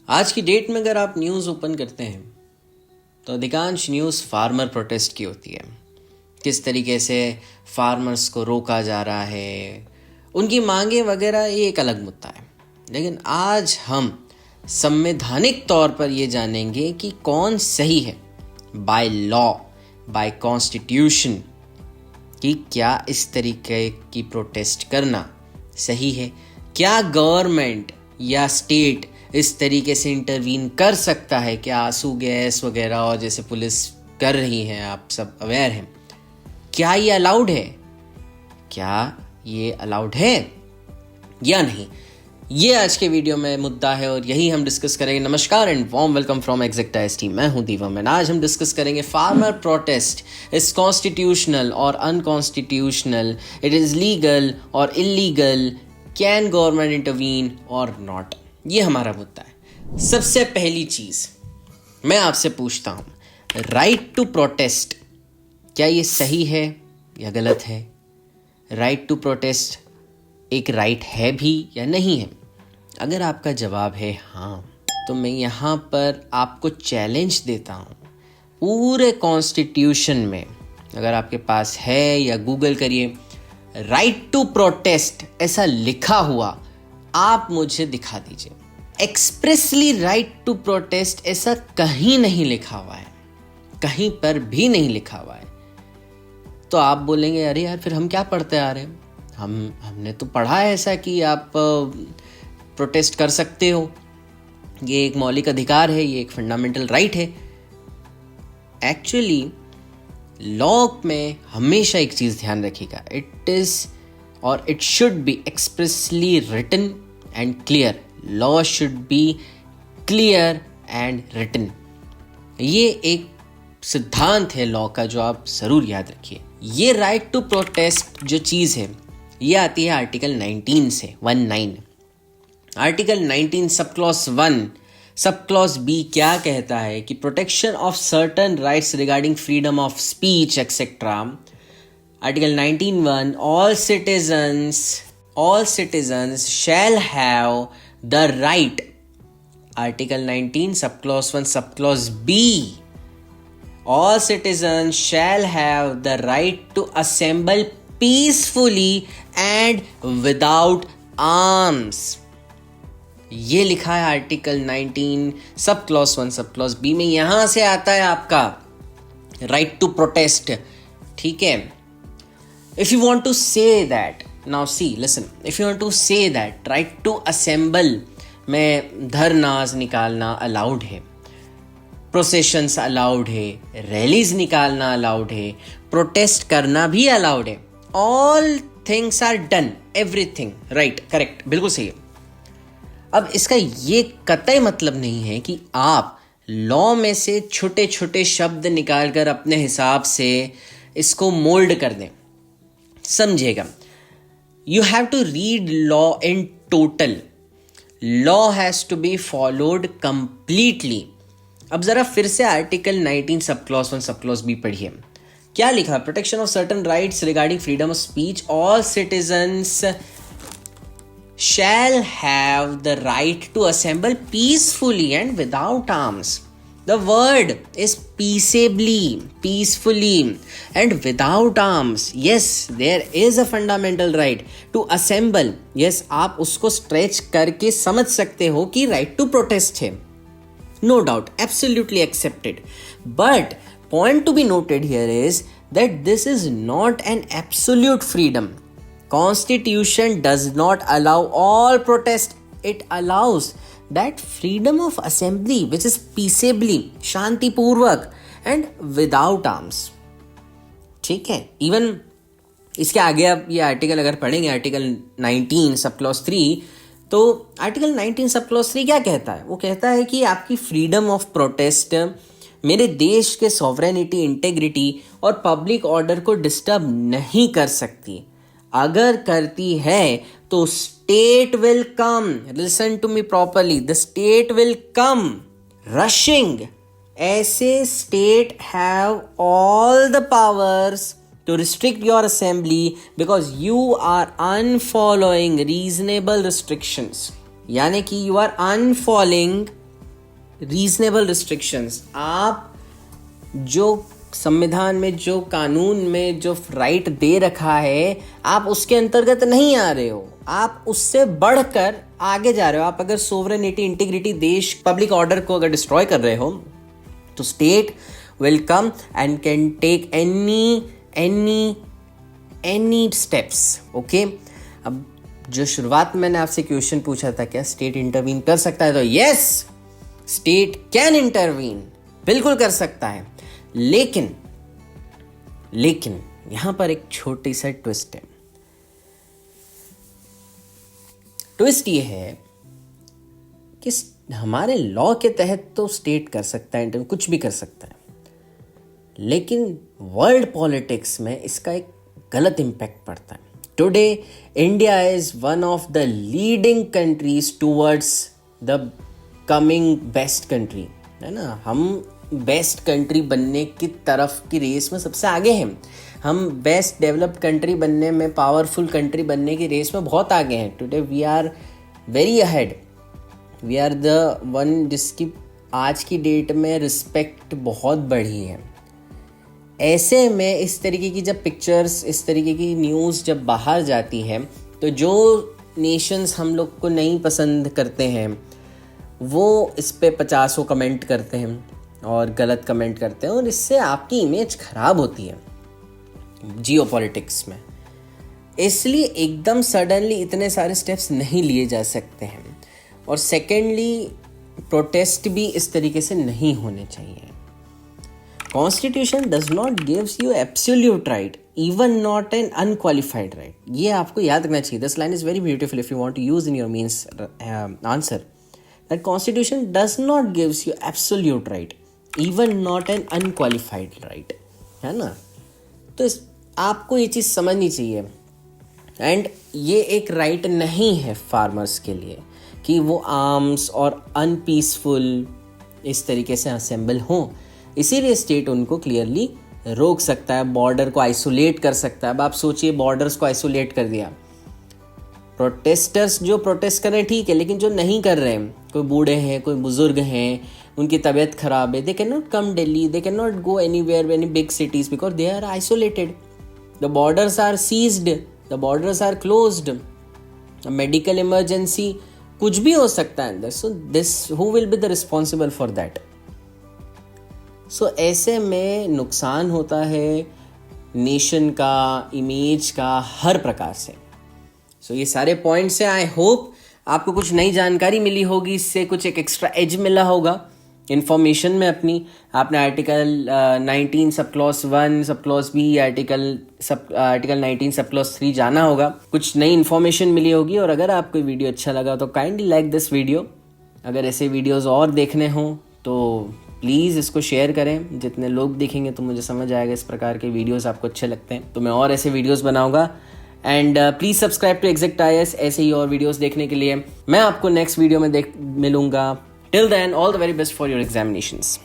आज की डेट में अगर आप न्यूज़ ओपन करते हैं तो अधिकांश न्यूज़ फार्मर प्रोटेस्ट की होती है। किस तरीके से फार्मर्स को रोका जा रहा है, उनकी मांगे वगैरह, ये एक अलग मुद्दा है। लेकिन आज हम संवैधानिक तौर पर ये जानेंगे कि कौन सही है, बाय लॉ, बाय कॉन्स्टिट्यूशन, कि क्या इस तरीके की प्रोटेस्ट करना सही है। क्या गवर्नमेंट या स्टेट इस तरीके से इंटरवीन कर सकता है, क्या आंसू गैस वगैरह और जैसे पुलिस कर रही हैं, आप सब अवेयर हैं। क्या ये अलाउड है, क्या ये अलाउड है या नहीं, ये आज के वीडियो में मुद्दा है और यही हम डिस्कस करेंगे। नमस्कार and warm welcome from Exactize team. मैं हूं दीवम एंड आज हम डिस्कस करेंगे फार्मर प्रोटेस्ट इज कॉन्स्टिट्यूशनल और अनकॉन्स्टिट्यूशनल, इट इज लीगल और इलीगल, कैन गवर्नमेंट इंटरवीन और नॉट, ये हमारा मुद्दा है। सबसे पहली चीज मैं आपसे पूछता हूं, राइट टू प्रोटेस्ट, क्या ये सही है या गलत है? राइट टू प्रोटेस्ट एक राइट है भी या नहीं है? अगर आपका जवाब है हाँ, तो मैं यहाँ पर आपको चैलेंज देता हूँ, पूरे कॉन्स्टिट्यूशन में अगर आपके पास है, या गूगल करिए राइट टू प्रोटेस्ट ऐसा लिखा हुआ आप मुझे दिखा दीजिए। एक्सप्रेसली राइट टू प्रोटेस्ट ऐसा कहीं नहीं लिखा हुआ है, कहीं पर भी नहीं लिखा हुआ है। तो आप बोलेंगे अरे यार, फिर हम क्या पढ़ते आ रहे हैं? हमने तो पढ़ा है ऐसा कि आप प्रोटेस्ट कर सकते हो, ये एक मौलिक अधिकार है, ये एक फंडामेंटल राइट है। एक्चुअली लॉ में हमेशा एक चीज ध्यान रखिएगा, इट इज और it should be expressly written and clear. Law should be clear and written, ये एक सिद्धांत है लॉ का जो आप जरूर याद रखिए। ये राइट टू प्रोटेस्ट जो चीज है, ये आती है आर्टिकल 19 से, 19। Article 19 sub clause 1 sub clause B क्या कहता है कि protection of certain rights regarding freedom of speech etcetera. Article 19(1) all citizens shall have the right, article 19 sub clause 1 sub clause B, all citizens shall have the right to assemble peacefully and without arms। ये लिखा है article 19 sub clause 1 sub clause B में। यहां से आता है आपका right to protest, ठीक है। If you want to say that, now see listen, if you want to say that right to assemble में धरनाज निकालना अलाउड है, प्रोसेशंस अलाउड है, रैलीज निकालना अलाउड है, प्रोटेस्ट करना भी अलाउड है। All things are done, everything right, correct, बिल्कुल सही है। अब इसका ये कतई मतलब नहीं है कि आप लॉ में से छोटे छोटे शब्द निकालकर अपने हिसाब से इसको मोल्ड कर दें। समझिएगा, you have to read law in total, law has to be followed completely. अब जरा फिर से article 19 sub clause 1 sub clause B पढ़िए, क्या लिखा? Protection of certain rights regarding freedom of speech, all citizens shall have the right to assemble peacefully and without arms. The word is peaceably, peacefully and without arms. Yes, there is a fundamental right to assemble. Yes, आप उसको stretch करके समझ सकते हो कि right to protest है. No doubt, absolutely accepted. But point to be noted here is that this is not an absolute freedom. Constitution does not allow all protest. It allows that freedom of assembly which is peaceably, शांति पूर्वक and without arms, ठीक है। Even इसके आगे आप ये article अगर पढ़ेंगे, article 19 sub clause 3, तो आर्टिकल 19 सब क्लॉज 3 क्या कहता है? वो कहता है कि आपकी फ्रीडम ऑफ प्रोटेस्ट मेरे देश के सॉवरेनिटी, इंटेग्रिटी और पब्लिक ऑर्डर को डिस्टर्ब नहीं कर सकती। अगर करती है तो state will come, listen to me properly, the state will come rushing. ऐसे state have all the powers to restrict your assembly because you are unfollowing reasonable restrictions, यानी कि you are unfollowing reasonable restrictions, आप जो संविधान में, जो कानून में जो राइट दे रखा है, आप उसके अंतर्गत नहीं आ रहे हो, आप उससे बढ़कर आगे जा रहे हो। आप अगर सोवरेनिटी, इंटीग्रिटी, देश, पब्लिक ऑर्डर को अगर डिस्ट्रॉय कर रहे हो, तो state will come and can take any steps. Okay, अब जो शुरुआत में मैंने आपसे क्वेश्चन पूछा था, क्या स्टेट इंटरवीन कर सकता है, तो यस, स्टेट कैन इंटरवीन, बिल्कुल कर सकता है। लेकिन यहां पर एक छोटी सा ट्विस्ट है। ट्विस्ट ये है कि हमारे लॉ के तहत तो स्टेट कर सकता है इंटरव्यू, कुछ भी कर सकता है, लेकिन वर्ल्ड पॉलिटिक्स में इसका एक गलत इंपैक्ट पड़ता है। Today India is one of the leading countries towards the coming best country, है ना। हम बेस्ट कंट्री बनने की तरफ की रेस में सबसे आगे हैं। हम बेस्ट डेवलप्ड कंट्री बनने में, पावरफुल कंट्री बनने की रेस में बहुत आगे हैं। Today we are very ahead, we are the one जिसकी आज की डेट में रिस्पेक्ट बहुत बढ़ी है। ऐसे में इस तरीके की जब पिक्चर्स, इस तरीके की न्यूज़ जब बाहर जाती है, तो जो नेशंस हम लोग को नहीं पसंद करते हैं वो इस पे 50 कमेंट करते हैं और गलत कमेंट करते हैं, और इससे आपकी इमेज खराब होती है जियोपॉलिटिक्स में। इसलिए एकदम सडनली इतने सारे स्टेप्स नहीं लिए जा सकते हैं, और सेकेंडली प्रोटेस्ट भी इस तरीके से नहीं होने चाहिए। Constitution does not gives you absolute right, even not an unqualified right. ये आपको याद रखना चाहिए। This line is very beautiful if you want to use in your means answer, that constitution does not gives you absolute right, even not an unqualified right, है ना। तो आपको ये चीज़ समझनी चाहिए। एंड ये एक राइट नहीं है फार्मर्स के लिए कि वो आर्म्स और अनपीसफुल इस तरीके से असेंबल हों। इसीलिए स्टेट उनको क्लियरली रोक सकता है, बॉर्डर को आइसोलेट कर सकता है। अब आप सोचिए, बॉर्डर्स को आइसोलेट कर दिया, प्रोटेस्टर्स जो प्रोटेस्ट कर रहे हैं ठीक है, लेकिन जो नहीं कर रहे हैं, कोई बूढ़े हैं, कोई बुजुर्ग हैं, उनकी तबीयत खराब है, they can not come Delhi, they can not go anywhere, any big cities, because they are isolated, the borders are seized, the borders are closed, medical emergency कुछ भी हो सकता है अंदर। So this, who will be the responsible for that. सो ऐसे में नुकसान होता है नेशन का, इमेज का, हर प्रकार से। सो ये सारे पॉइंट्स हैं। आई होप आपको कुछ नई जानकारी मिली होगी, इससे कुछ एक एक्स्ट्रा एज मिला होगा इन्फॉर्मेशन में अपनी। आपने article 19 sub clause 1 sub clause B, article 19 sub clause 3 जाना होगा, कुछ नई इन्फॉर्मेशन मिली होगी। और अगर आपको वीडियो अच्छा लगा तो काइंडली लाइक दिस वीडियो। अगर ऐसे वीडियोस और देखने हों तो प्लीज़ इसको शेयर करें। जितने लोग देखेंगे तो मुझे समझ आएगा इस प्रकार के वीडियोस आपको अच्छे लगते हैं, तो मैं और ऐसे वीडियोस बनाऊंगा। And please subscribe to exact IAS ऐसे ही और वीडियोस देखने के लिए। मैं आपको नेक्स्ट वीडियो में मिलूंगा। Till then, all the very best for your examinations.